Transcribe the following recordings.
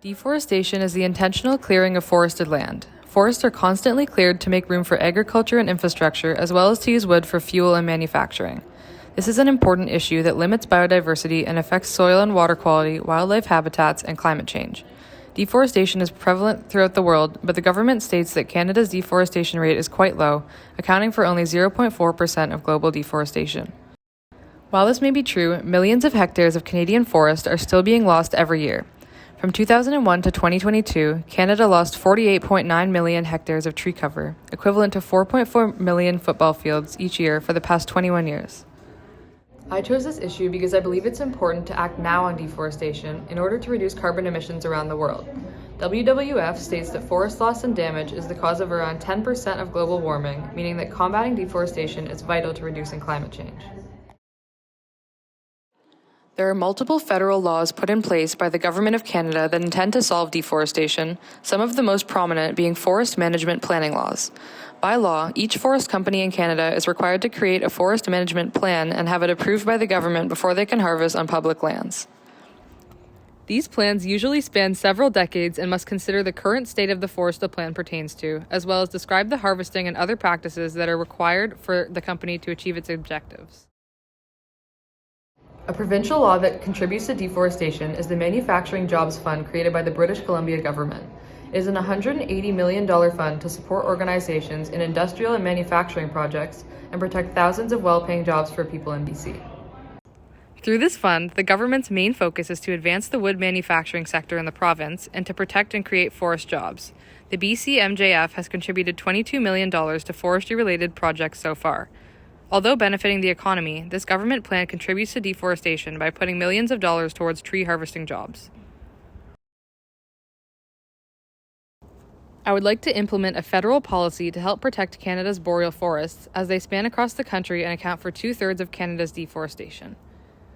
Deforestation is the intentional clearing of forested land. Forests are constantly cleared to make room for agriculture and infrastructure, as well as to use wood for fuel and manufacturing. This is an important issue that limits biodiversity and affects soil and water quality, wildlife habitats, and climate change. Deforestation is prevalent throughout the world, but the government states that Canada's deforestation rate is quite low, accounting for only 0.4% of global deforestation. While this may be true, millions of hectares of Canadian forest are still being lost every year. From 2001 to 2022, Canada lost 48.9 million hectares of tree cover, equivalent to 4.4 million football fields each year for the past 21 years. I chose this issue because I believe it's important to act now on deforestation in order to reduce carbon emissions around the world. WWF states that forest loss and damage is the cause of around 10% of global warming, meaning that combating deforestation is vital to reducing climate change. There are multiple federal laws put in place by the Government of Canada that intend to solve deforestation, some of the most prominent being forest management planning laws. By law, each forest company in Canada is required to create a forest management plan and have it approved by the government before they can harvest on public lands. These plans usually span several decades and must consider the current state of the forest the plan pertains to, as well as describe the harvesting and other practices that are required for the company to achieve its objectives. A provincial law that contributes to deforestation is the Manufacturing Jobs Fund created by the British Columbia government. It is an $180 million fund to support organizations in industrial and manufacturing projects and protect thousands of well-paying jobs for people in BC. Through this fund, the government's main focus is to advance the wood manufacturing sector in the province and to protect and create forest jobs. The BC MJF has contributed $22 million to forestry-related projects so far. Although benefiting the economy, this government plan contributes to deforestation by putting millions of dollars towards tree harvesting jobs. I would like to implement a federal policy to help protect Canada's boreal forests as they span across the country and account for 2/3 of Canada's deforestation.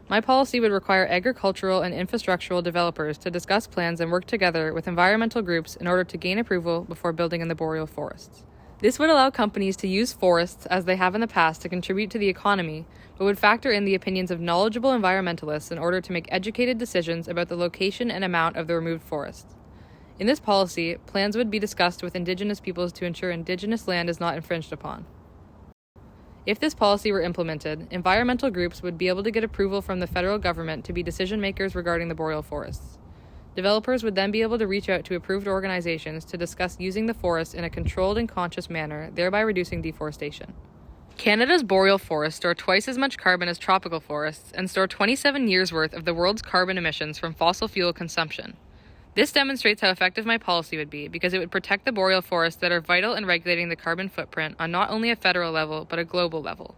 My policy would require agricultural and infrastructural developers to discuss plans and work together with environmental groups in order to gain approval before building in the boreal forests. This would allow companies to use forests, as they have in the past, to contribute to the economy, but would factor in the opinions of knowledgeable environmentalists in order to make educated decisions about the location and amount of the removed forests. In this policy, plans would be discussed with Indigenous peoples to ensure Indigenous land is not infringed upon. If this policy were implemented, environmental groups would be able to get approval from the federal government to be decision makers regarding the boreal forests. Developers would then be able to reach out to approved organizations to discuss using the forest in a controlled and conscious manner, thereby reducing deforestation. Canada's boreal forests store twice as much carbon as tropical forests and store 27 years' worth of the world's carbon emissions from fossil fuel consumption. This demonstrates how effective my policy would be because it would protect the boreal forests that are vital in regulating the carbon footprint on not only a federal level but a global level.